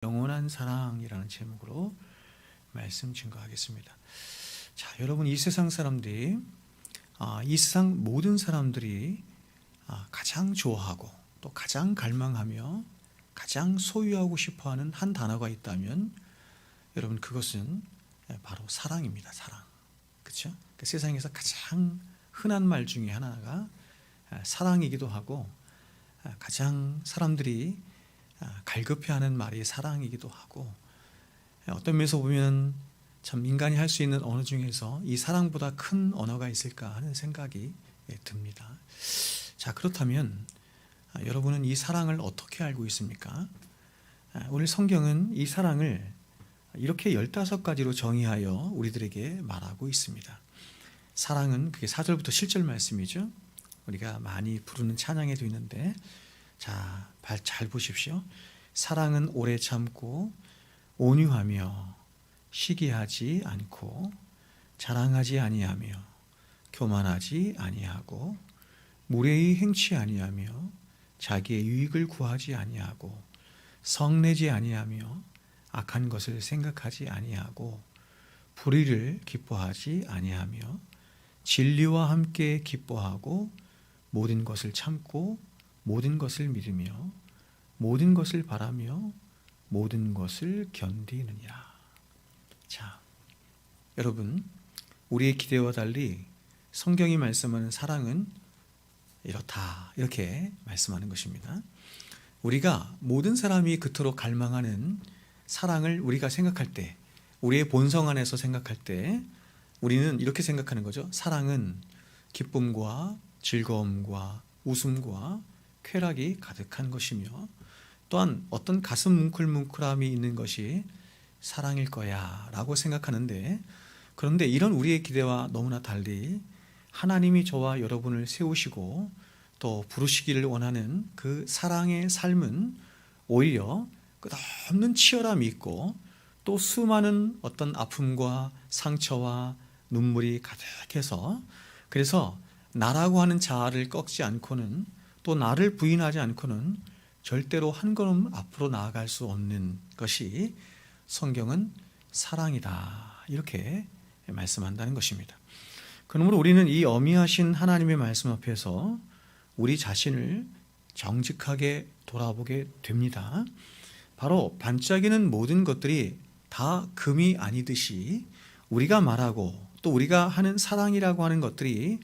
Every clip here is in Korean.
영원한 사랑이라는 제목으로 말씀 증거하겠습니다. 자, 여러분, 이 세상 사람들이 이 세상 모든 사람들이 가장 좋아하고 또 가장 갈망하며 가장 소유하고 싶어하는 한 단어가 있다면 여러분, 그것은 바로 사랑입니다. 사랑. 그렇죠? 그 세상에서 가장 흔한 말 중에 하나가 사랑이기도 하고 가장 사람들이 갈급해하는 말이 사랑이기도 하고, 어떤 면에서 보면 참 인간이 할 수 있는 언어 중에서 이 사랑보다 큰 언어가 있을까 하는 생각이 듭니다. 자, 그렇다면 여러분은 이 사랑을 어떻게 알고 있습니까? 오늘 성경은 이 사랑을 이렇게 15가지로 정의하여 우리들에게 말하고 있습니다. 사랑은 그게 4절부터 7절 말씀이죠. 우리가 많이 부르는 찬양에도 있는데, 자, 잘 보십시오. 사랑은 오래 참고 온유하며 시기하지 않고 자랑하지 아니하며 교만하지 아니하고 무례히 행치 아니하며 자기의 유익을 구하지 아니하고 성내지 아니하며 악한 것을 생각하지 아니하고 불의를 기뻐하지 아니하며 진리와 함께 기뻐하고 모든 것을 참고 모든 것을 믿으며 모든 것을 바라며 모든 것을 견디느니라. 자, 여러분, 우리의 기대와 달리 성경이 말씀하는 사랑은 이렇다, 이렇게 말씀하는 것입니다. 우리가 모든 사람이 그토록 갈망하는 사랑을 우리가 생각할 때, 우리의 본성 안에서 생각할 때 우리는 이렇게 생각하는 거죠. 사랑은 기쁨과 즐거움과 웃음과 쾌락이 가득한 것이며 또한 어떤 가슴 뭉클뭉클함이 있는 것이 사랑일 거야 라고 생각하는데, 그런데 이런 우리의 기대와 너무나 달리 하나님이 저와 여러분을 세우시고 또 부르시기를 원하는 그 사랑의 삶은 오히려 끝없는 치열함이 있고 또 수많은 어떤 아픔과 상처와 눈물이 가득해서, 그래서 나라고 하는 자아를 꺾지 않고는 또 나를 부인하지 않고는 절대로 한 걸음 앞으로 나아갈 수 없는 것이 성경은 사랑이다, 이렇게 말씀한다는 것입니다. 그러므로 우리는 이 어미하신 하나님의 말씀 앞에서 우리 자신을 정직하게 돌아보게 됩니다. 바로 반짝이는 모든 것들이 다 금이 아니듯이 우리가 말하고 또 우리가 하는 사랑이라고 하는 것들이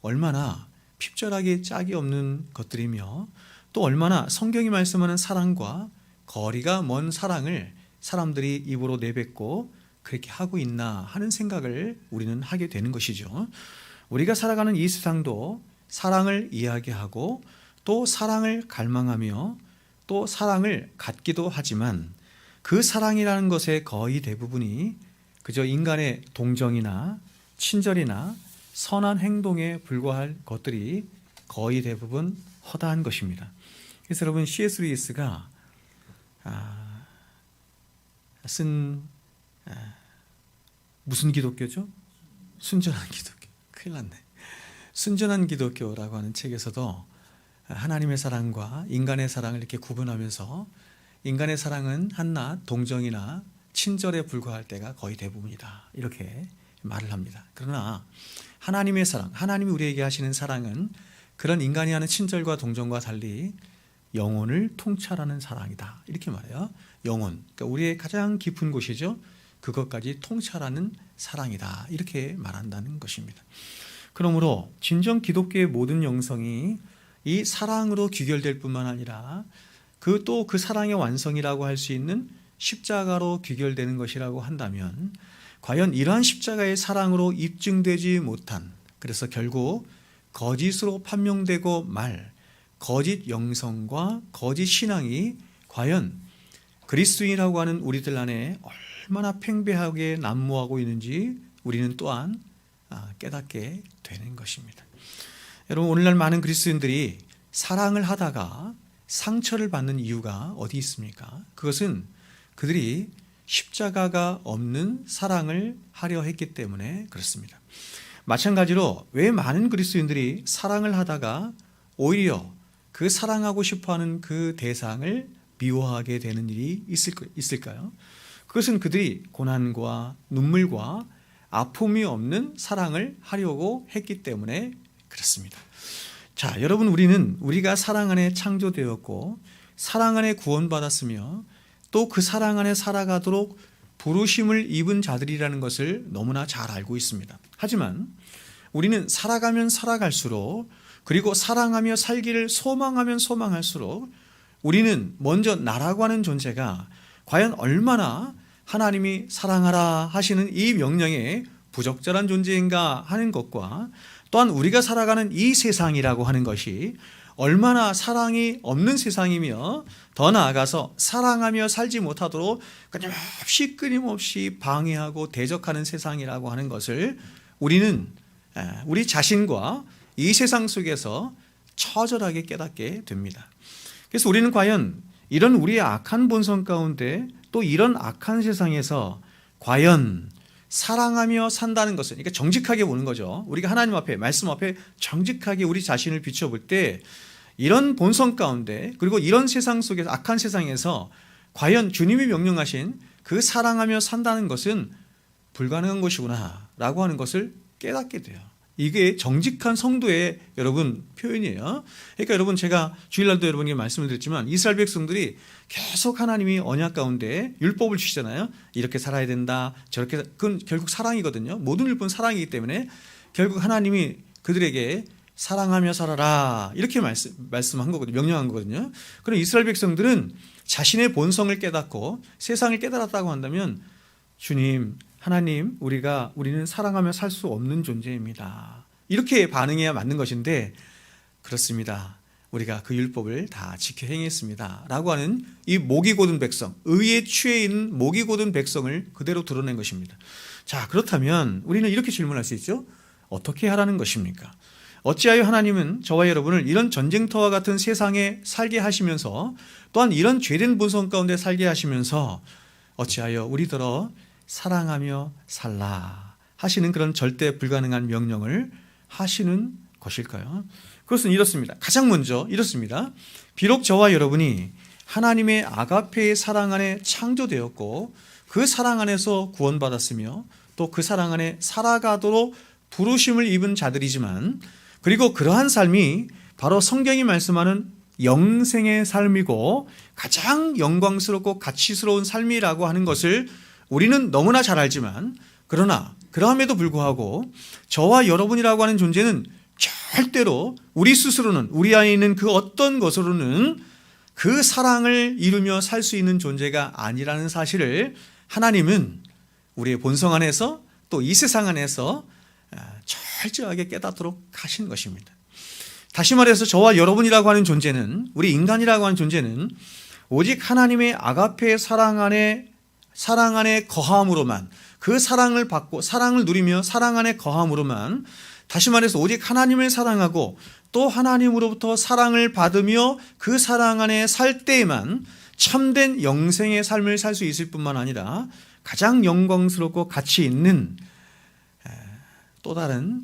얼마나 핍절하게 짝이 없는 것들이며 또 얼마나 성경이 말씀하는 사랑과 거리가 먼 사랑을 사람들이 입으로 내뱉고 그렇게 하고 있나 하는 생각을 우리는 하게 되는 것이죠. 우리가 살아가는 이 세상도 사랑을 이야기하고 또 사랑을 갈망하며 또 사랑을 갖기도 하지만 그 사랑이라는 것의 거의 대부분이 그저 인간의 동정이나 친절이나 선한 행동에 불과할 것들이 거의 대부분 허다한 것입니다. 그래서 여러분, C.S. 루이스가 쓴 무슨 기독교죠? 순전한 기독교. 큰일 났네. 순전한 기독교라고 하는 책에서도 하나님의 사랑과 인간의 사랑을 이렇게 구분하면서 인간의 사랑은 한낱 동정이나 친절에 불과할 때가 거의 대부분이다, 이렇게 말을 합니다. 그러나 하나님의 사랑, 하나님이 우리에게 하시는 사랑은 그런 인간이 하는 친절과 동정과 달리 영혼을 통찰하는 사랑이다, 이렇게 말해요. 영혼, 그러니까 우리의 가장 깊은 곳이죠. 그것까지 통찰하는 사랑이다, 이렇게 말한다는 것입니다. 그러므로 진정 기독교의 모든 영성이 이 사랑으로 귀결될 뿐만 아니라 그 사랑의 완성이라고 할 수 있는 십자가로 귀결되는 것이라고 한다면, 과연 이러한 십자가의 사랑으로 입증되지 못한, 그래서 결국 거짓으로 판명되고 말 거짓 영성과 거짓 신앙이 과연 그리스도인이라고 하는 우리들 안에 얼마나 팽배하게 난무하고 있는지 우리는 또한 깨닫게 되는 것입니다. 여러분, 오늘날 많은 그리스도인들이 사랑을 하다가 상처를 받는 이유가 어디 있습니까? 그것은 그들이 십자가가 없는 사랑을 하려 했기 때문에 그렇습니다. 마찬가지로 왜 많은 그리스도인들이 사랑을 하다가 오히려 그 사랑하고 싶어하는 그 대상을 미워하게 되는 일이 있을까요? 그것은 그들이 고난과 눈물과 아픔이 없는 사랑을 하려고 했기 때문에 그렇습니다. 자, 여러분, 우리가 사랑 안에 창조되었고 사랑 안에 구원받았으며 또 그 사랑 안에 살아가도록 부르심을 입은 자들이라는 것을 너무나 잘 알고 있습니다. 하지만 우리는 살아가면 살아갈수록, 그리고 사랑하며 살기를 소망하면 소망할수록 우리는 먼저 나라고 하는 존재가 과연 얼마나 하나님이 사랑하라 하시는 이 명령에 부적절한 존재인가 하는 것과, 또한 우리가 살아가는 이 세상이라고 하는 것이 얼마나 사랑이 없는 세상이며, 더 나아가서 사랑하며 살지 못하도록 끊임없이 방해하고 대적하는 세상이라고 하는 것을 우리는 우리 자신과 이 세상 속에서 처절하게 깨닫게 됩니다. 그래서 우리는 과연 이런 우리의 악한 본성 가운데, 또 이런 악한 세상에서 과연 사랑하며 산다는 것은, 그러니까 정직하게 보는 거죠. 우리가 하나님 앞에, 말씀 앞에 정직하게 우리 자신을 비춰볼 때 이런 본성 가운데, 그리고 이런 세상 속에서, 악한 세상에서 과연 주님이 명령하신 그 사랑하며 산다는 것은 불가능한 것이구나 라고 하는 것을 깨닫게 돼요. 이게 정직한 성도의 여러분 표현이에요. 그러니까 여러분, 제가 주일날도 여러분에게 말씀을 드렸지만 이스라엘 백성들이 계속 하나님이 언약 가운데 율법을 주시잖아요. 이렇게 살아야 된다, 저렇게. 그건 결국 사랑이거든요. 모든 율법은 사랑이기 때문에 결국 하나님이 그들에게 사랑하며 살아라 이렇게 말씀한 거거든요. 명령한 거거든요. 그럼 이스라엘 백성들은 자신의 본성을 깨닫고 세상을 깨달았다고 한다면, 주님, 하나님, 우리는 사랑하며 살 수 없는 존재입니다, 이렇게 반응해야 맞는 것인데, 그렇습니다, 우리가 그 율법을 다 지켜 행했습니다 라고 하는 이 목이 곧은 백성, 의에 취해 있는 목이 곧은 백성을 그대로 드러낸 것입니다. 자, 그렇다면 우리는 이렇게 질문할 수 있죠. 어떻게 하라는 것입니까? 어찌하여 하나님은 저와 여러분을 이런 전쟁터와 같은 세상에 살게 하시면서, 또한 이런 죄된 본성 가운데 살게 하시면서 어찌하여 우리더러 사랑하며 살라 하시는 그런 절대 불가능한 명령을 하시는 것일까요? 그것은 이렇습니다. 가장 먼저 이렇습니다. 비록 저와 여러분이 하나님의 아가페의 사랑 안에 창조되었고 그 사랑 안에서 구원받았으며 또 그 사랑 안에 살아가도록 부르심을 입은 자들이지만, 그리고 그러한 삶이 바로 성경이 말씀하는 영생의 삶이고 가장 영광스럽고 가치스러운 삶이라고 하는 것을 우리는 너무나 잘 알지만, 그러나 그럼에도 불구하고 저와 여러분이라고 하는 존재는 절대로 우리 스스로는, 우리 안에 있는 그 어떤 것으로는 그 사랑을 이루며 살 수 있는 존재가 아니라는 사실을 하나님은 우리의 본성 안에서 또 이 세상 안에서 철저하게 깨닫도록 하신 것입니다. 다시 말해서 저와 여러분이라고 하는 존재는, 우리 인간이라고 하는 존재는 오직 하나님의 아가페의 사랑 안에 거함으로만, 그 사랑을 받고 사랑을 누리며 사랑 안에 거함으로만, 다시 말해서 오직 하나님을 사랑하고 또 하나님으로부터 사랑을 받으며 그 사랑 안에 살 때에만 참된 영생의 삶을 살 수 있을 뿐만 아니라 가장 영광스럽고 가치 있는 또 다른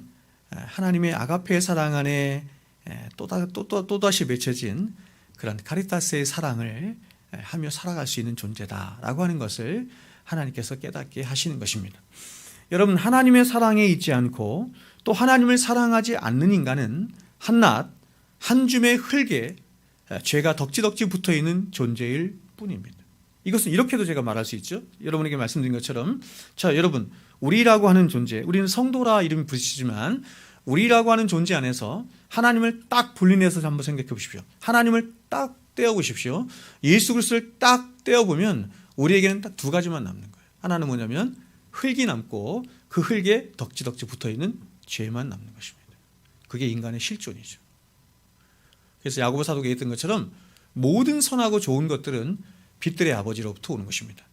하나님의 아가페의 사랑 안에 또다시 맺혀진 그런 카리타스의 사랑을 하며 살아갈 수 있는 존재다라고 하는 것을 하나님께서 깨닫게 하시는 것입니다. 여러분, 하나님의 사랑에 있지 않고 또 하나님을 사랑하지 않는 인간은 한낱 한 줌의 흙에 죄가 덕지덕지 붙어있는 존재일 뿐입니다. 이것은 이렇게도 제가 말할 수 있죠. 여러분에게 말씀드린 것처럼, 자, 여러분, 우리라고 하는 존재, 우리는 성도라 이름이 붙이지만 우리라고 하는 존재 안에서 하나님을 딱 분리내서 한번 생각해 보십시오. 하나님을 딱 떼어보십시오. 예수 그리스도를 딱 떼어보면 우리에게는 딱 두 가지만 남는 거예요. 하나는 뭐냐면 흙이 남고 그 흙에 덕지덕지 붙어있는 죄만 남는 것입니다. 그게 인간의 실존이죠. 그래서 야고보 사도가 얘기했던 것처럼 모든 선하고 좋은 것들은 빛들의 아버지로부터 오는 것입니다.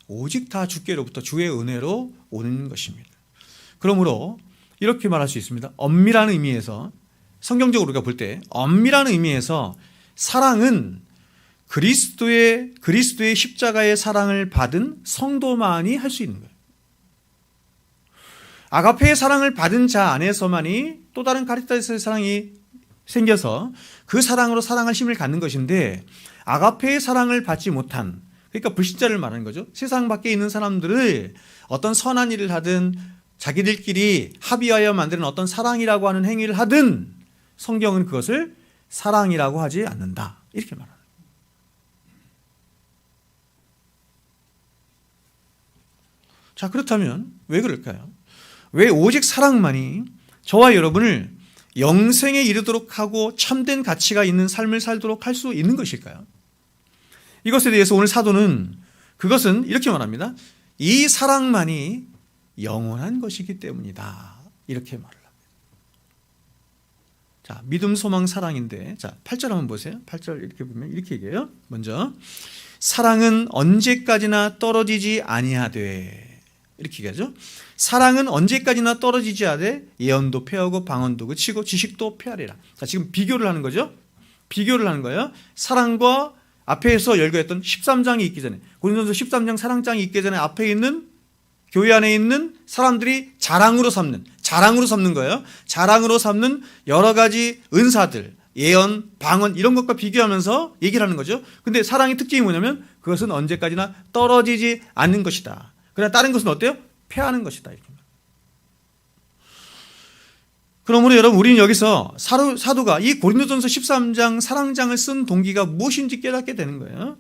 오직 다 주께로부터 주의 은혜로 오는 것입니다. 그러므로 이렇게 말할 수 있습니다. 엄밀한 의미에서, 성경적으로 우리가 볼 때 엄밀한 의미에서 사랑은 그리스도의 십자가의 사랑을 받은 성도만이 할 수 있는 거예요. 아가페의 사랑을 받은 자 안에서만이 또 다른 카리타스의 사랑이 생겨서 그 사랑으로 사랑할 힘을 갖는 것인데, 아가페의 사랑을 받지 못한, 그러니까 불신자를 말하는 거죠. 세상 밖에 있는 사람들을 어떤 선한 일을 하든 자기들끼리 합의하여 만드는 어떤 사랑이라고 하는 행위를 하든 성경은 그것을 사랑이라고 하지 않는다, 이렇게 말합니다. 자, 그렇다면 왜 그럴까요? 왜 오직 사랑만이 저와 여러분을 영생에 이르도록 하고 참된 가치가 있는 삶을 살도록 할 수 있는 것일까요? 이것에 대해서 오늘 사도는 그것은 이렇게 말합니다. 이 사랑만이 영원한 것이기 때문이다, 이렇게 말을 합니다. 자, 믿음, 소망, 사랑인데, 자, 8절 한번 보세요. 8절 이렇게 보면 이렇게 얘기해요. 먼저 사랑은 언제까지나 떨어지지 아니하되, 이렇게 얘기하죠. 사랑은 언제까지나 떨어지지 않되 예언도 패하고 방언도 그치고 지식도 패하리라. 자, 지금 비교를 하는 거죠. 비교를 하는 거예요. 사랑과 앞에서 열거했던 13장이 있기 전에, 고린도서 13장 사랑장이 있기 전에 앞에 있는 교회 안에 있는 사람들이 자랑으로 삼는 거예요. 자랑으로 삼는 여러 가지 은사들, 예언, 방언 이런 것과 비교하면서 얘기를 하는 거죠. 근데 사랑의 특징이 뭐냐면 그것은 언제까지나 떨어지지 않는 것이다. 그러나 다른 것은 어때요? 패하는 것이다, 이렇게. 그러므로 여러분, 우리는 여기서 사도가 이 고린도전서 13장 사랑장을 쓴 동기가 무엇인지 깨닫게 되는 거예요.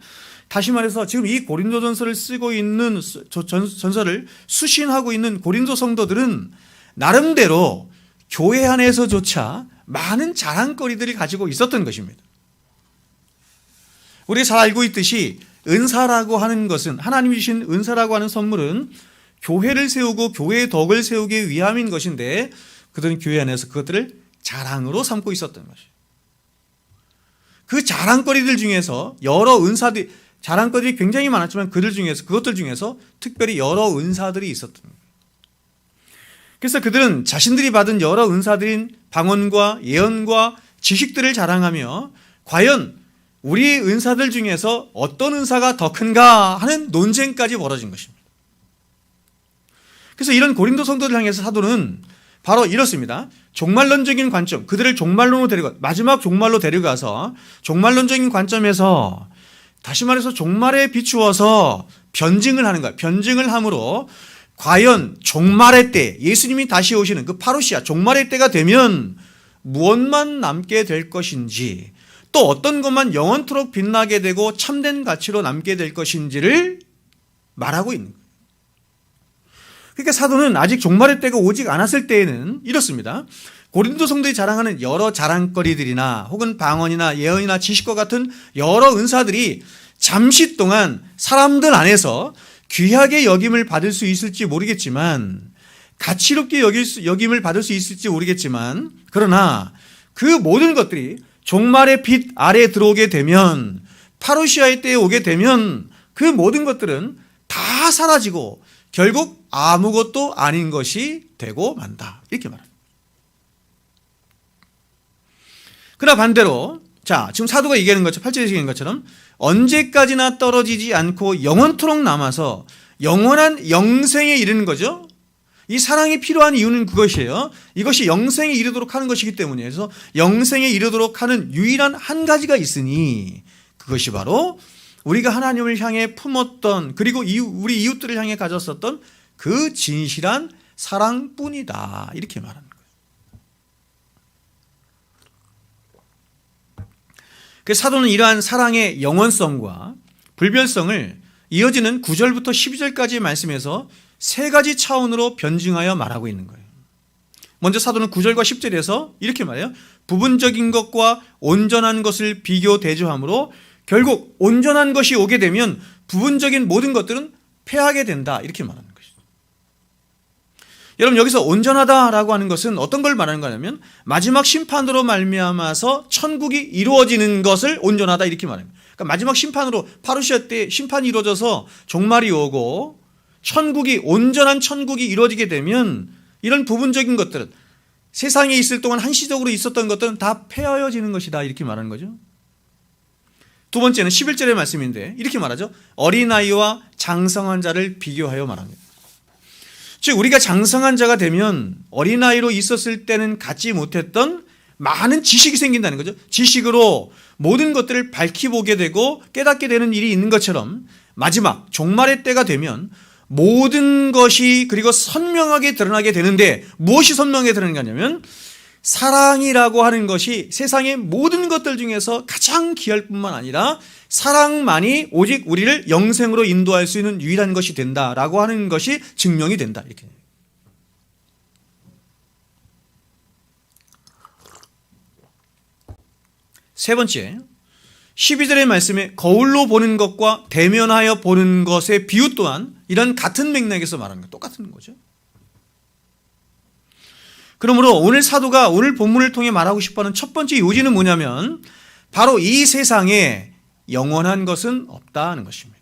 다시 말해서 지금 이 고린도전서를 쓰고 있는 전서를 수신하고 있는 고린도 성도들은 나름대로 교회 안에서조차 많은 자랑거리들을 가지고 있었던 것입니다. 우리가 잘 알고 있듯이 은사라고 하는 것은, 하나님이 주신 은사라고 하는 선물은 교회를 세우고 교회의 덕을 세우기 위함인 것인데 그들은 교회 안에서 그것들을 자랑으로 삼고 있었던 것이에요. 그 자랑거리들 중에서 여러 은사들이, 자랑거리들이 굉장히 많았지만 그것들 중에서 특별히 여러 은사들이 있었던 거예요. 그래서 그들은 자신들이 받은 여러 은사들인 방언과 예언과 지식들을 자랑하며 과연 우리의 은사들 중에서 어떤 은사가 더 큰가 하는 논쟁까지 벌어진 것입니다. 그래서 이런 고린도 성도들 향해서 사도는 바로 이렇습니다. 종말론적인 관점, 그들을 종말론으로 마지막 종말로 데려가서 종말론적인 관점에서, 다시 말해서 종말에 비추어서 변증을 하는 거예요. 변증을 함으로 과연 종말의 때, 예수님이 다시 오시는 그 파루시아 종말의 때가 되면 무엇만 남게 될 것인지, 또 어떤 것만 영원토록 빛나게 되고 참된 가치로 남게 될 것인지를 말하고 있는 거예요. 그러니까 사도는 아직 종말의 때가 오지 않았을 때에는 이렇습니다. 고린도 성도들이 자랑하는 여러 자랑거리들이나 혹은 방언이나 예언이나 지식과 같은 여러 은사들이 잠시 동안 사람들 안에서 귀하게 여김을 받을 수 있을지 모르겠지만, 가치롭게 여김을 받을 수 있을지 모르겠지만, 그러나 그 모든 것들이 종말의 빛 아래에 들어오게 되면, 파루시아의 때에 오게 되면 그 모든 것들은 다 사라지고 결국 아무것도 아닌 것이 되고 만다, 이렇게 말합니다. 그러나 반대로, 자, 지금 사도가 얘기하는 것처럼, 8절에 얘기하는 것처럼 언제까지나 떨어지지 않고 영원토록 남아서 영원한 영생에 이르는 거죠. 이 사랑이 필요한 이유는 그것이에요. 이것이 영생에 이르도록 하는 것이기 때문이에요. 그래서 영생에 이르도록 하는 유일한 한 가지가 있으니 그것이 바로 우리가 하나님을 향해 품었던, 그리고 우리 이웃들을 향해 가졌었던 그 진실한 사랑뿐이다, 이렇게 말하는 거예요. 그래서 사도는 이러한 사랑의 영원성과 불변성을 이어지는 9절부터 12절까지의 말씀에서 세 가지 차원으로 변증하여 말하고 있는 거예요. 먼저 사도는 9절과 10절에서 이렇게 말해요. 부분적인 것과 온전한 것을 비교 대조함으로 결국 온전한 것이 오게 되면 부분적인 모든 것들은 패하게 된다, 이렇게 말하는 것이죠. 여러분, 여기서 온전하다라고 하는 것은 어떤 걸 말하는 거냐면 마지막 심판으로 말미암아서 천국이 이루어지는 것을 온전하다, 이렇게 말합니다. 그러니까 마지막 심판으로, 파루시아 때 심판이 이루어져서 종말이 오고 온전한 천국이 이루어지게 되면 이런 부분적인 것들은, 세상에 있을 동안 한시적으로 있었던 것들은 다 폐하여지는 것이다, 이렇게 말하는 거죠. 두 번째는 11절의 말씀인데 이렇게 말하죠. 어린아이와 장성한 자를 비교하여 말합니다. 즉 우리가 장성한 자가 되면 어린아이로 있었을 때는 갖지 못했던 많은 지식이 생긴다는 거죠. 지식으로 모든 것들을 밝히 보게 되고 깨닫게 되는 일이 있는 것처럼 마지막 종말의 때가 되면 모든 것이 그리고 선명하게 드러나게 되는데, 무엇이 선명하게 드러나냐면 사랑이라고 하는 것이 세상의 모든 것들 중에서 가장 귀할 뿐만 아니라 사랑만이 오직 우리를 영생으로 인도할 수 있는 유일한 것이 된다라고 하는 것이 증명이 된다. 이렇게. 세 번째, 12절의 말씀에 거울로 보는 것과 대면하여 보는 것의 비유 또한 이런 같은 맥락에서 말하는 것, 똑같은 거죠. 그러므로 오늘 사도가 오늘 본문을 통해 말하고 싶어하는 첫 번째 요지는 뭐냐면 바로 이 세상에 영원한 것은 없다는 것입니다.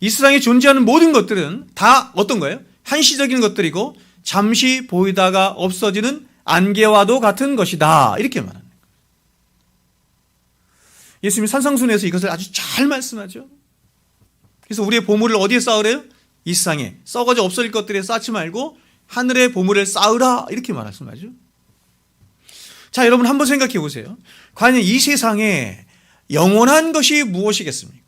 이 세상에 존재하는 모든 것들은 다 어떤 거예요? 한시적인 것들이고 잠시 보이다가 없어지는 안개와도 같은 것이다. 이렇게 말합니다. 예수님이 산상순에서 이것을 아주 잘 말씀하죠. 그래서 우리의 보물을 어디에 쌓으래요? 이 세상에 썩어져 없어질 것들에 쌓지 말고 하늘의 보물을 쌓으라, 이렇게 말씀하죠. 자, 여러분 한번 생각해 보세요. 과연 이 세상에 영원한 것이 무엇이겠습니까?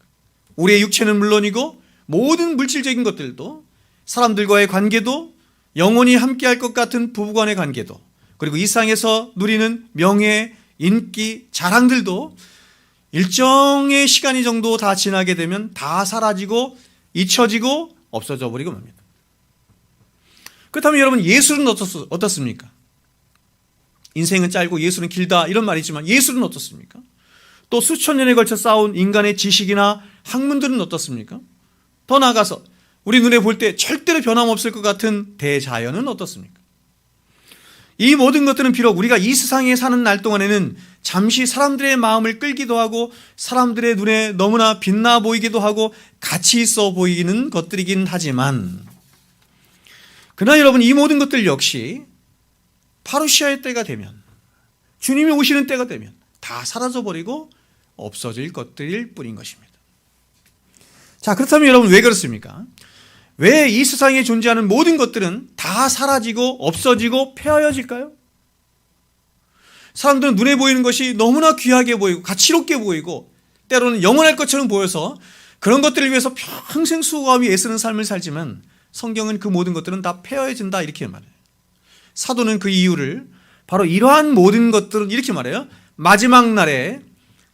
우리의 육체는 물론이고 모든 물질적인 것들도, 사람들과의 관계도, 영원히 함께할 것 같은 부부간의 관계도, 그리고 이 세상에서 누리는 명예, 인기, 자랑들도 일정의 시간이 정도 다 지나게 되면 다 사라지고 잊혀지고 없어져 버리고 맙니다. 그렇다면 여러분, 예술은 어떻습니까? 인생은 짧고 예술은 길다, 이런 말이 있지만 예술은 어떻습니까? 또 수천 년에 걸쳐 쌓아온 인간의 지식이나 학문들은 어떻습니까? 더 나아가서 우리 눈에 볼 때 절대로 변함없을 것 같은 대자연은 어떻습니까? 이 모든 것들은 비록 우리가 이 세상에 사는 날 동안에는 잠시 사람들의 마음을 끌기도 하고 사람들의 눈에 너무나 빛나 보이기도 하고 가치 있어 보이는 것들이긴 하지만, 그러나 여러분, 이 모든 것들 역시 파루시아의 때가 되면, 주님이 오시는 때가 되면 다 사라져버리고 없어질 것들일 뿐인 것입니다. 자, 그렇다면 여러분, 왜 그렇습니까? 왜 이 세상에 존재하는 모든 것들은 다 사라지고 없어지고 폐하여질까요? 사람들은 눈에 보이는 것이 너무나 귀하게 보이고 가치롭게 보이고 때로는 영원할 것처럼 보여서 그런 것들을 위해서 평생 수고하며 애쓰는 삶을 살지만, 성경은 그 모든 것들은 다 폐하여진다, 이렇게 말해요. 사도는 그 이유를 바로 이러한 모든 것들은 이렇게 말해요. 마지막 날에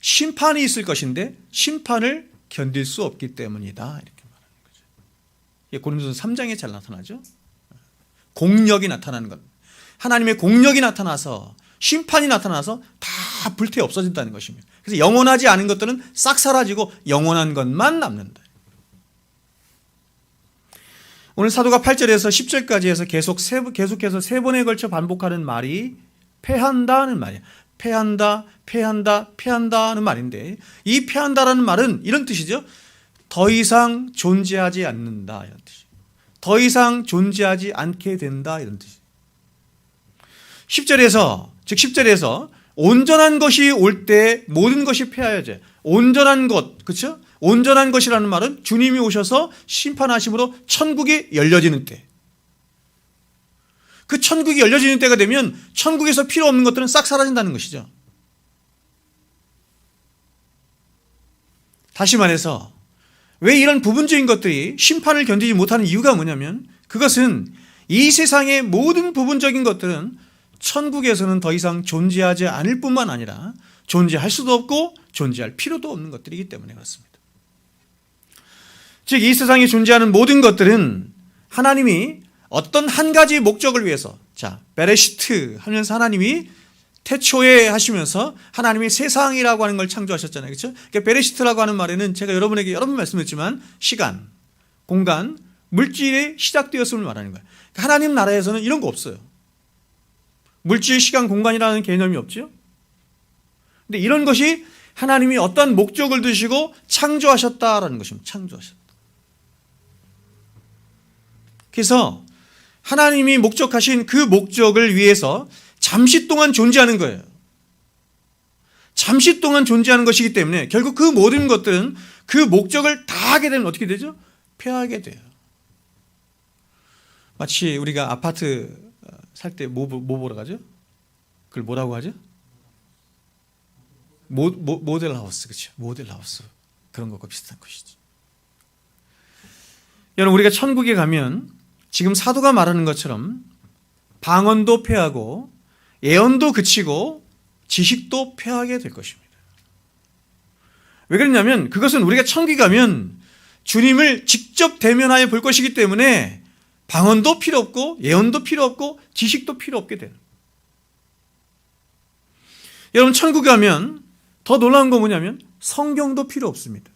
심판이 있을 것인데 심판을 견딜 수 없기 때문이다, 이렇게 말하는 거죠. 이게 고린도서 3장에 잘 나타나죠. 공력이 나타나는 것, 하나님의 공력이 나타나서 심판이 나타나서 다 불태 없어진다는 것입니다. 그래서 영원하지 않은 것들은 싹 사라지고 영원한 것만 남는다. 오늘 사도가 8절에서 10절까지 해서 계속해서 세 번에 걸쳐 반복하는 말이 패한다는 말이에요. 패한다, 패한다, 패한다는 말인데, 이 패한다라는 말은 이런 뜻이죠. 더 이상 존재하지 않는다, 이런 뜻이에요. 더 이상 존재하지 않게 된다, 이런 뜻이에요. 10절에서 온전한 것이 올 때 모든 것이 폐하여져요. 온전한 것, 그렇죠? 온전한 것이라는 말은 주님이 오셔서 심판하심으로 천국이 열려지는 때, 그 천국이 열려지는 때가 되면 천국에서 필요 없는 것들은 싹 사라진다는 것이죠. 다시 말해서 왜 이런 부분적인 것들이 심판을 견디지 못하는 이유가 뭐냐면, 그것은 이 세상의 모든 부분적인 것들은 천국에서는 더 이상 존재하지 않을 뿐만 아니라 존재할 수도 없고 존재할 필요도 없는 것들이기 때문에 그렇습니다. 즉, 이 세상에 존재하는 모든 것들은 하나님이 어떤 한 가지 목적을 위해서, 자, 베레시트 하면서 하나님이 태초에 하시면서 하나님이 세상이라고 하는 걸 창조하셨잖아요. 그렇죠? 그러니까 베레시트라고 하는 말에는 제가 여러분에게 여러 번 말씀했지만 시간, 공간, 물질이 시작되었음을 말하는 거예요. 그러니까 하나님 나라에서는 이런 거 없어요. 물질, 시간, 공간이라는 개념이 없죠. 근데 이런 것이 하나님이 어떤 목적을 두시고 창조하셨다라는 것입니다. 창조하셨다. 그래서 하나님이 목적하신 그 목적을 위해서 잠시 동안 존재하는 거예요. 잠시 동안 존재하는 것이기 때문에 결국 그 모든 것들은 그 목적을 다 하게 되면 어떻게 되죠? 폐하게 돼요. 마치 우리가 아파트 살 때 뭐 보러 가죠? 그걸 뭐라고 하죠? 모델하우스, 그렇죠? 모델하우스. 그런 것과 비슷한 것이죠. 여러분, 우리가 천국에 가면 지금 사도가 말하는 것처럼 방언도 폐하고 예언도 그치고 지식도 폐하게 될 것입니다. 왜 그러냐면 그것은 우리가 천국에 가면 주님을 직접 대면하여 볼 것이기 때문에 방언도 필요 없고 예언도 필요 없고 지식도 필요 없게 되는. 여러분, 천국에 가면 더 놀라운 거 뭐냐면 성경도 필요 없습니다.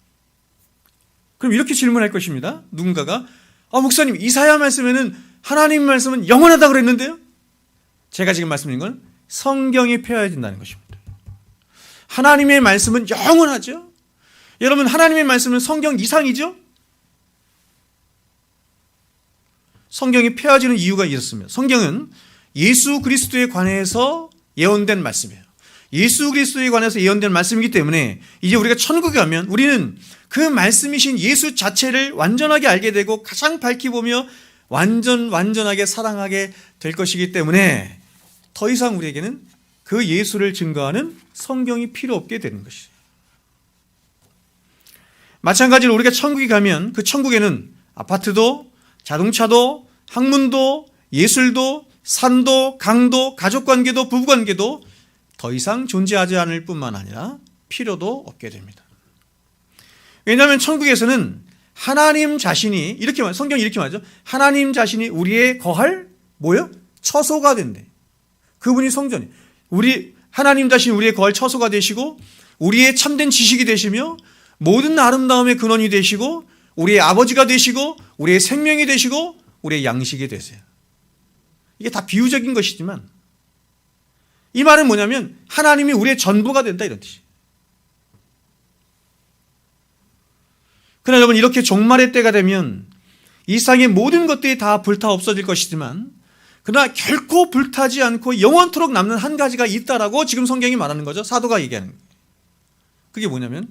그럼 이렇게 질문할 것입니다. 누군가가 목사님, 이사야 말씀에는 하나님 말씀은 영원하다고 그랬는데요? 제가 지금 말씀드린 건 성경이 폐하여야 된다는 것입니다. 하나님의 말씀은 영원하죠? 여러분, 하나님의 말씀은 성경 이상이죠? 성경이 폐하지는 이유가 이렇습니다. 성경은 예수 그리스도에 관해서 예언된 말씀이에요. 예수 그리스도에 관해서 예언된 말씀이기 때문에 이제 우리가 천국에 가면 우리는 그 말씀이신 예수 자체를 완전하게 알게 되고 가장 밝히 보며 완전하게 사랑하게 될 것이기 때문에 더 이상 우리에게는 그 예수를 증거하는 성경이 필요 없게 되는 것이죠. 마찬가지로 우리가 천국에 가면 그 천국에는 아파트도 자동차도 학문도 예술도 산도 강도 가족관계도 부부관계도 더 이상 존재하지 않을 뿐만 아니라 필요도 없게 됩니다. 왜냐하면 천국에서는 하나님 자신이 이렇게 성경이 이렇게 말하죠. 하나님 자신이 우리의 거할 뭐요? 처소가 된대. 그분이 성전이. 하나님 자신이 우리의 거할 처소가 되시고 우리의 참된 지식이 되시며 모든 아름다움의 근원이 되시고 우리의 아버지가 되시고 우리의 생명이 되시고 우리의 양식이 되세요. 이게 다 비유적인 것이지만 이 말은 뭐냐면 하나님이 우리의 전부가 된다 이런 뜻이에요. 그러나 여러분, 이렇게 종말의 때가 되면 이 세상의 모든 것들이 다 불타 없어질 것이지만 그러나 결코 불타지 않고 영원토록 남는 한 가지가 있다라고 지금 성경이 말하는 거죠. 사도가 얘기하는 거예요. 그게 뭐냐면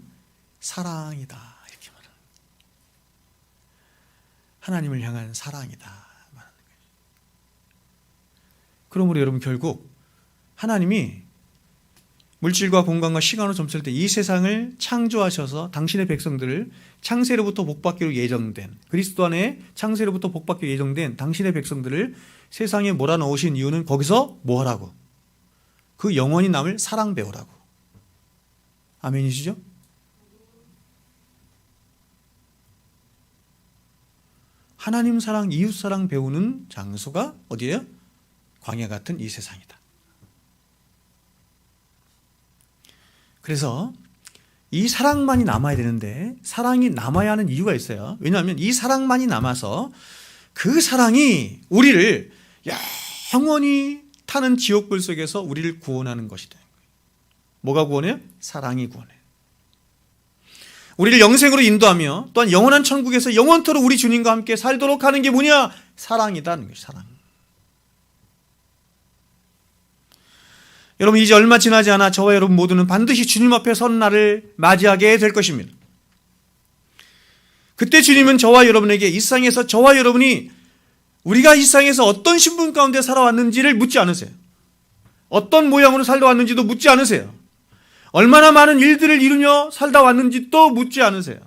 사랑이다 이렇게 말하는 거예요. 하나님을 향한 사랑이다 말하는 거예요. 그러므로 여러분, 결국 하나님이 물질과 공간과 시간으로 점칠 때 이 세상을 창조하셔서 당신의 백성들을 창세로부터 복받기로 예정된 그리스도 안에 창세로부터 복받기로 예정된 당신의 백성들을 세상에 몰아넣으신 이유는 거기서 뭐 하라고? 그 영원히 남을 사랑 배우라고. 아멘이시죠? 하나님 사랑, 이웃 사랑 배우는 장소가 어디예요? 광야 같은 이 세상이다. 그래서 이 사랑만이 남아야 되는데 사랑이 남아야 하는 이유가 있어요. 왜냐하면 이 사랑만이 남아서 그 사랑이 우리를 영원히 타는 지옥불 속에서 우리를 구원하는 것이다. 뭐가 구원해요? 사랑이 구원해요. 우리를 영생으로 인도하며 또한 영원한 천국에서 영원토록 우리 주님과 함께 살도록 하는 게 뭐냐? 사랑이다는 것이 사랑. 여러분, 이제 얼마 지나지 않아 저와 여러분 모두는 반드시 주님 앞에 서는 날을 맞이하게 될 것입니다. 그때 주님은 저와 여러분에게 이 세상에서 저와 여러분이 우리가 이 세상에서 어떤 신분 가운데 살아왔는지를 묻지 않으세요. 어떤 모양으로 살다 왔는지도 묻지 않으세요. 얼마나 많은 일들을 이루며 살다 왔는지도 묻지 않으세요.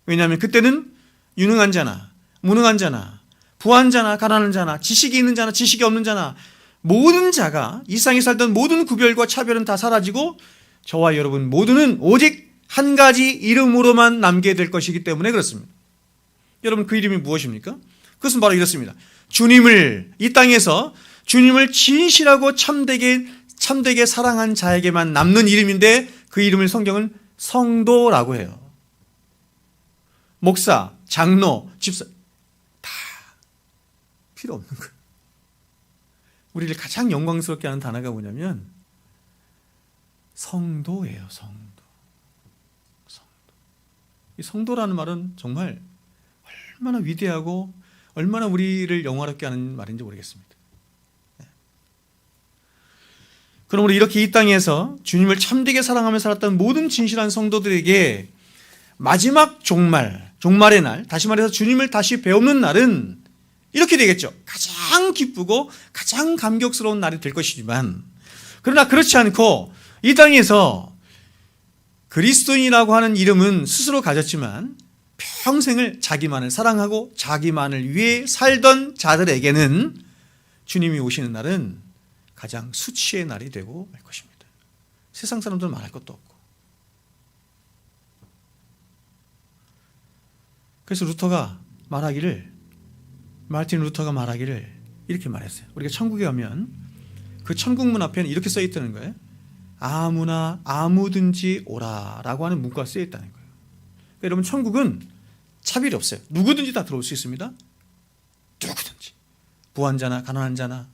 왜냐하면 그때는 유능한 자나 무능한 자나 부한 자나 가난한 자나 지식이 있는 자나 지식이 없는 자나 모든 자가 이 세상에 살던 모든 구별과 차별은 다 사라지고 저와 여러분 모두는 오직 한 가지 이름으로만 남게 될 것이기 때문에 그렇습니다. 여러분, 그 이름이 무엇입니까? 그것은 바로 이렇습니다. 이 땅에서 주님을 진실하고 참되게 사랑한 자에게만 남는 이름인데 그 이름을 성경은 성도라고 해요. 목사, 장로, 집사 다 필요 없는 거예요. 우리를 가장 영광스럽게 하는 단어가 뭐냐면 성도예요. 성도. 이 성도라는 말은 정말 얼마나 위대하고 얼마나 우리를 영화롭게 하는 말인지 모르겠습니다. 그러므로 이렇게 이 땅에서 주님을 참되게 사랑하며 살았던 모든 진실한 성도들에게 마지막 종말의 날, 다시 말해서 주님을 다시 배우는 날은 이렇게 되겠죠. 가장 기쁘고 가장 감격스러운 날이 될 것이지만, 그러나 그렇지 않고 이 땅에서 그리스도인이라고 하는 이름은 스스로 가졌지만 평생을 자기만을 사랑하고 자기만을 위해 살던 자들에게는 주님이 오시는 날은 가장 수치의 날이 되고 말 것입니다. 세상 사람들은 말할 것도 없고. 그래서 마르틴 루터가 말하기를 이렇게 말했어요. 우리가 천국에 가면 그 천국문 앞에는 이렇게 써 있다는 거예요. 아무나 아무든지 오라라고 하는 문구가 쓰여 있다는 거예요. 그러니까 여러분, 천국은 차별이 없어요. 누구든지 다 들어올 수 있습니다. 누구든지. 부한 자나 가난한 자나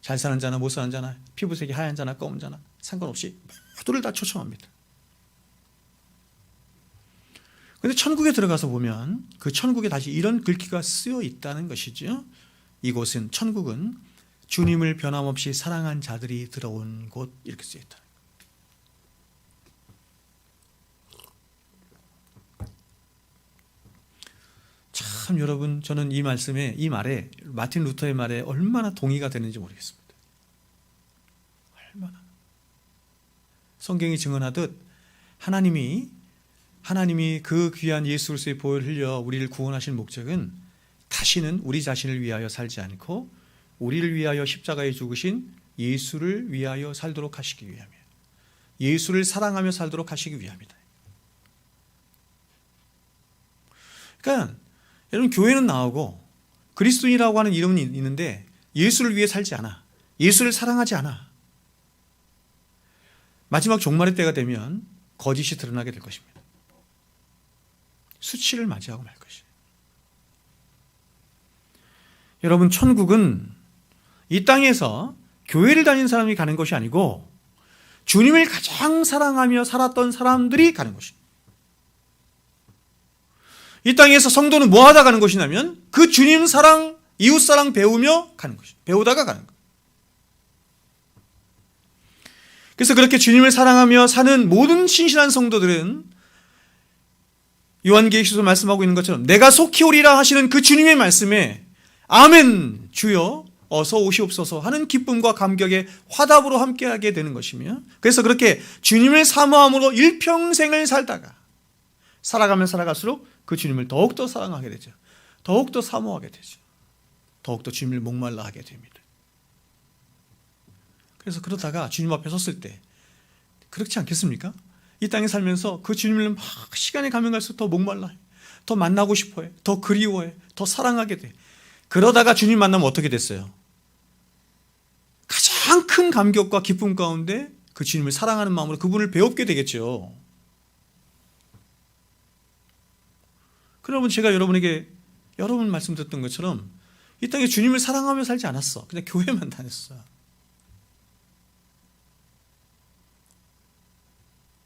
잘 사는 자나 못 사는 자나 피부색이 하얀 자나 검은 자나 상관없이 모두를 다 초청합니다. 그런데 천국에 들어가서 보면 그 천국에 다시 이런 글귀가 쓰여 있다는 것이죠. 이곳은, 천국은 주님을 변함없이 사랑한 자들이 들어온 곳, 이렇게 쓰여 있다. 참 여러분, 저는 이 말에 마틴 루터의 말에 얼마나 동의가 되는지 모르겠습니다. 얼마나. 성경이 증언하듯 하나님이 그 귀한 예수 그리스도의 보혈을 흘려 우리를 구원하신 목적은 다시는 우리 자신을 위하여 살지 않고 우리를 위하여 십자가에 죽으신 예수를 위하여 살도록 하시기 위함이에요. 예수를 사랑하며 살도록 하시기 위함이다. 그러니까 여러분, 교회는 나오고 그리스도인이라고 하는 이름은 있는데 예수를 위해 살지 않아. 예수를 사랑하지 않아. 마지막 종말의 때가 되면 거짓이 드러나게 될 것입니다. 수치를 맞이하고 말 것이에요. 여러분, 천국은 이 땅에서 교회를 다니는 사람이 가는 것이 아니고 주님을 가장 사랑하며 살았던 사람들이 가는 것입니다. 이 땅에서 성도는 뭐 하다 가는 것이냐면 그 주님 사랑, 이웃 사랑 배우며 가는 것입니다. 배우다가 가는 거예요. 그래서 그렇게 주님을 사랑하며 사는 모든 신실한 성도들은 요한계시록에서 말씀하고 있는 것처럼 내가 속히 오리라 하시는 그 주님의 말씀에 아멘 주여 어서 오시옵소서 하는 기쁨과 감격의 화답으로 함께하게 되는 것이며, 그래서 그렇게 주님을 사모함으로 일평생을 살다가 살아가면 살아갈수록 그 주님을 더욱더 사랑하게 되죠. 더욱더 사모하게 되죠. 더욱더 주님을 목말라 하게 됩니다. 그래서 그러다가 주님 앞에 섰을 때 그렇지 않겠습니까? 이 땅에 살면서 그 주님을 막 시간이 가면 갈수록 더 목말라해, 더 만나고 싶어해, 더 그리워해, 더 사랑하게 돼. 그러다가 주님 만나면 어떻게 됐어요? 가장 큰 감격과 기쁨 가운데 그 주님을 사랑하는 마음으로 그분을 배웁게 되겠죠. 그러면 제가 여러분 말씀드렸던 것처럼 이 땅에 주님을 사랑하며 살지 않았어. 그냥 교회만 다녔어.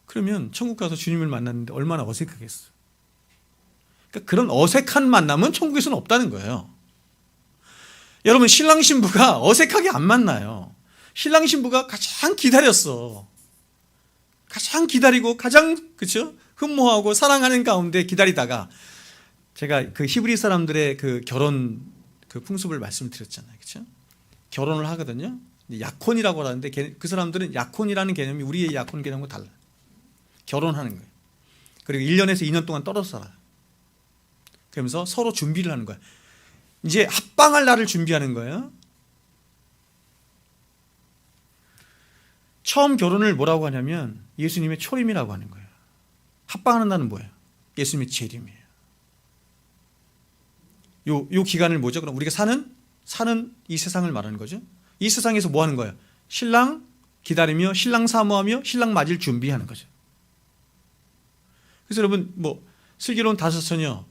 그러면 천국 가서 주님을 만났는데 얼마나 어색하겠어. 그러니까 그런 어색한 만남은 천국에서는 없다는 거예요. 여러분, 신랑 신부가 어색하게 안 만나요. 신랑 신부가 가장 기다렸어. 가장 기다리고 가장 그렇죠? 흠모하고 사랑하는 가운데 기다리다가 제가 그 히브리 사람들의 그 결혼 그 풍습을 말씀드렸잖아요. 그렇죠? 결혼을 하거든요. 약혼이라고 하는데 그 사람들은 약혼이라는 개념이 우리의 약혼 개념과 달라요. 결혼하는 거예요. 그리고 1년에서 2년 동안 떨어져 살아요. 그러면서 서로 준비를 하는 거예요. 이제 합방할 날을 준비하는 거예요. 처음 결혼을 뭐라고 하냐면 예수님의 초림이라고 하는 거예요. 합방하는 날은 뭐예요? 예수님의 재림이에요. 요 기간을 뭐죠? 그럼 우리가 사는 이 세상을 말하는 거죠. 이 세상에서 뭐 하는 거예요? 신랑 기다리며 신랑 사모하며 신랑 맞을 준비하는 거죠. 그래서 여러분 뭐 슬기로운 다섯 처녀,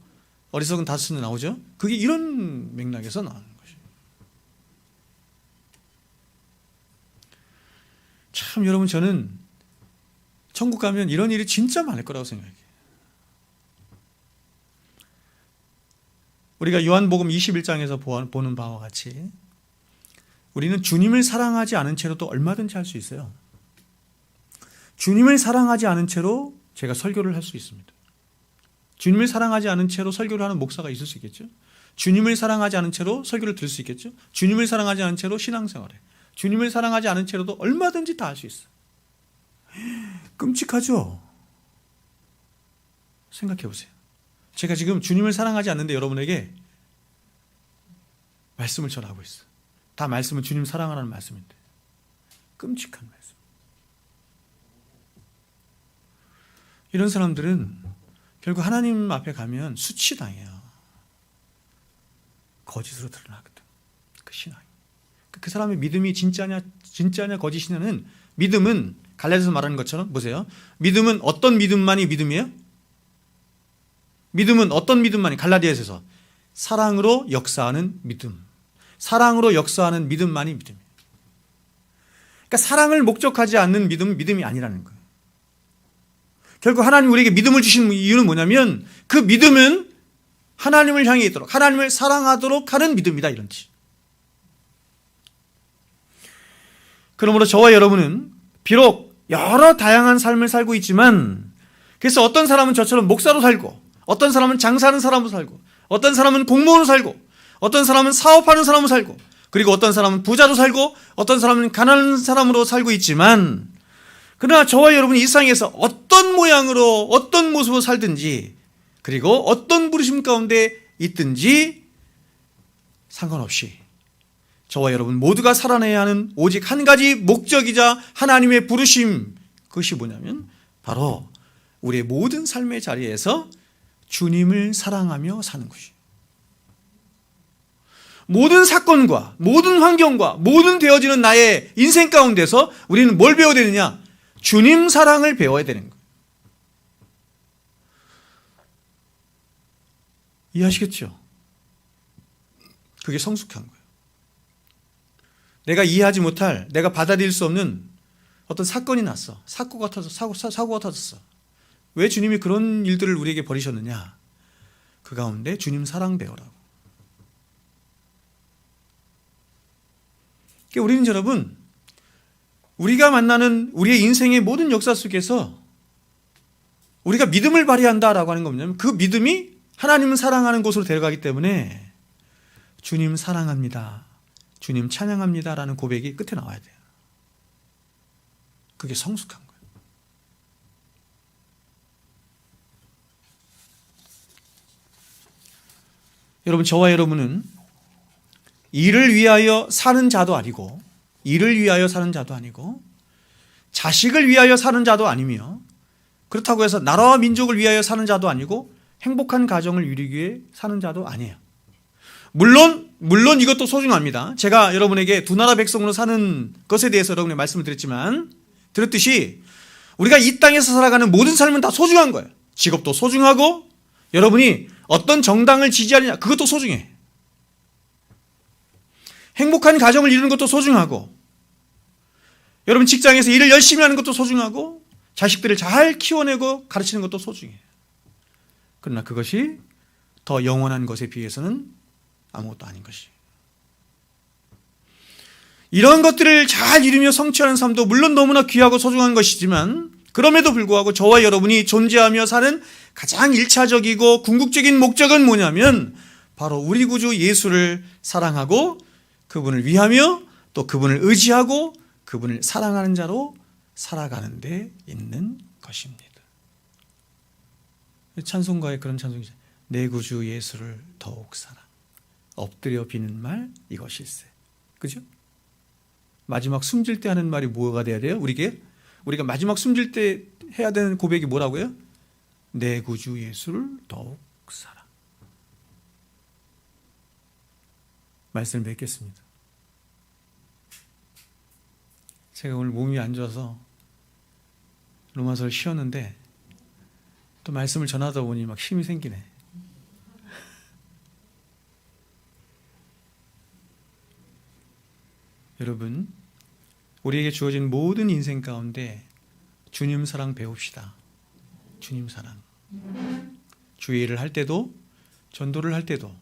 어리석은 다섯 처녀 나오죠? 그게 이런 맥락에서 나오는 것이에요. 참 여러분, 저는 천국 가면 이런 일이 진짜 많을 거라고 생각해요. 우리가 요한복음 21장에서 보는 바와 같이 우리는 주님을 사랑하지 않은 채로도 얼마든지 할 수 있어요. 주님을 사랑하지 않은 채로 제가 설교를 할 수 있습니다. 주님을 사랑하지 않은 채로 설교를 하는 목사가 있을 수 있겠죠. 주님을 사랑하지 않은 채로 설교를 들을 수 있겠죠. 주님을 사랑하지 않은 채로 신앙생활해. 주님을 사랑하지 않은 채로도 얼마든지 다 할 수 있어. 끔찍하죠? 생각해 보세요. 제가 지금 주님을 사랑하지 않는데 여러분에게 말씀을 전하고 있어요. 다 말씀은 주님 사랑하라는 말씀인데 끔찍한 말씀. 이런 사람들은 결국 하나님 앞에 가면 수치당해요. 거짓으로 드러나거든. 그 신앙이. 그 사람의 믿음이 진짜냐 거짓이냐는, 믿음은 갈라디아서 말하는 것처럼 보세요. 믿음은 어떤 믿음만이 믿음이에요? 믿음은 어떤 믿음만이? 갈라디아서에서 사랑으로 역사하는 믿음. 사랑으로 역사하는 믿음만이 믿음이에요. 그러니까 사랑을 목적하지 않는 믿음은 믿음이 아니라는 거예요. 결국 하나님 우리에게 믿음을 주신 이유는 뭐냐면 그 믿음은 하나님을 향해 있도록, 하나님을 사랑하도록 하는 믿음이다, 이런 뜻. 그러므로 저와 여러분은 비록 여러 다양한 삶을 살고 있지만, 그래서 어떤 사람은 저처럼 목사로 살고, 어떤 사람은 장사하는 사람으로 살고, 어떤 사람은 공무원으로 살고, 어떤 사람은 사업하는 사람으로 살고, 그리고 어떤 사람은 부자로 살고, 어떤 사람은 가난한 사람으로 살고 있지만, 그러나 저와 여러분이 이 세상에서 어떤 모양으로 어떤 모습으로 살든지, 그리고 어떤 부르심 가운데 있든지 상관없이 저와 여러분 모두가 살아내야 하는 오직 한 가지 목적이자 하나님의 부르심, 그것이 뭐냐면 바로 우리의 모든 삶의 자리에서 주님을 사랑하며 사는 것이에요. 모든 사건과 모든 환경과 모든 되어지는 나의 인생 가운데서 우리는 뭘 배워야 되느냐? 주님 사랑을 배워야 되는 거예요. 이해하시겠죠? 그게 성숙한 거예요. 내가 이해하지 못할, 내가 받아들일 수 없는 어떤 사건이 났어. 사고가 터졌어. 왜 주님이 그런 일들을 우리에게 버리셨느냐? 그 가운데 주님 사랑 배우라고. 그러니까 우리는 여러분, 우리가 만나는 우리의 인생의 모든 역사 속에서 우리가 믿음을 발휘한다라고 하는 건 뭐냐면 그 믿음이 하나님을 사랑하는 곳으로 데려가기 때문에 주님 사랑합니다, 주님 찬양합니다 라는 고백이 끝에 나와야 돼요. 그게 성숙한 거예요. 여러분, 저와 여러분은 일을 위하여 사는 자도 아니고, 자식을 위하여 사는 자도 아니며, 그렇다고 해서 나라와 민족을 위하여 사는 자도 아니고, 행복한 가정을 이루기 위해 사는 자도 아니에요. 물론 이것도 소중합니다. 제가 여러분에게 두 나라 백성으로 사는 것에 대해서 여러분에게 말씀을 드렸듯이 우리가 이 땅에서 살아가는 모든 삶은 다 소중한 거예요. 직업도 소중하고, 여러분이 어떤 정당을 지지하느냐, 그것도 소중해. 행복한 가정을 이루는 것도 소중하고, 여러분 직장에서 일을 열심히 하는 것도 소중하고, 자식들을 잘 키워내고 가르치는 것도 소중해. 그러나 그것이 더 영원한 것에 비해서는 아무것도 아닌 것이. 이런 것들을 잘 이루며 성취하는 삶도 물론 너무나 귀하고 소중한 것이지만, 그럼에도 불구하고 저와 여러분이 존재하며 사는 가장 1차적이고 궁극적인 목적은 뭐냐면 바로 우리 구주 예수를 사랑하고 그분을 위하며 또 그분을 의지하고 그분을 사랑하는 자로 살아가는 데 있는 것입니다. 찬송가에 그런 찬송이죠. 내 구주 예수를 더욱 사랑, 엎드려 비는 말 이것일세. 그죠? 마지막 숨질 때 하는 말이 뭐가 돼야 돼요? 우리가 마지막 숨질 때 해야 되는 고백이 뭐라고요? 내 구주 예수를 더욱 사랑. 말씀을 맺겠습니다. 제가 오늘 몸이 안 좋아서 로마서를 쉬었는데 또 말씀을 전하다 보니 막 힘이 생기네. 여러분, 우리에게 주어진 모든 인생 가운데 주님 사랑 배웁시다. 주님 사랑. 주의 일을 할 때도, 전도를 할 때도,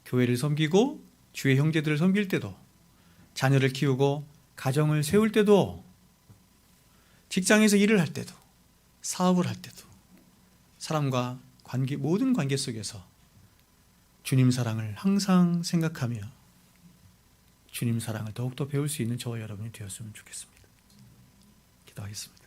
교회를 섬기고 주의 형제들을 섬길 때도, 자녀를 키우고 가정을 세울 때도, 직장에서 일을 할 때도, 사업을 할 때도, 사람과 모든 관계 속에서 주님 사랑을 항상 생각하며 주님 사랑을 더욱더 배울 수 있는 저와 여러분이 되었으면 좋겠습니다. 기도하겠습니다.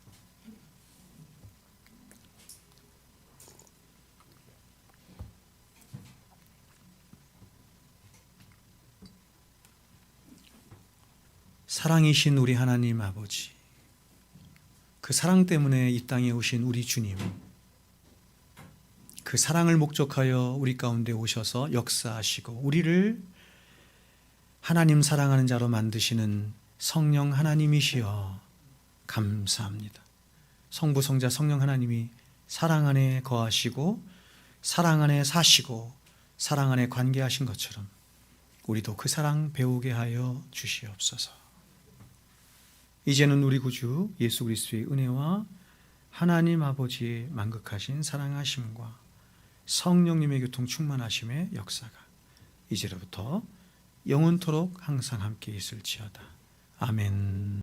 사랑이신 우리 하나님 아버지, 그 사랑 때문에 이 땅에 오신 우리 주님, 그 사랑을 목적하여 우리 가운데 오셔서 역사하시고 우리를 하나님 사랑하는 자로 만드시는 성령 하나님이시여 감사합니다. 성부, 성자, 성령 하나님이 사랑 안에 거하시고 사랑 안에 사시고 사랑 안에 관계하신 것처럼 우리도 그 사랑 배우게 하여 주시옵소서. 이제는 우리 구주 예수 그리스도의 은혜와 하나님 아버지의 만극하신 사랑하심과 성령님의 교통 충만하심의 역사가 이제로부터 영원토록 항상 함께 있을지어다. 아멘.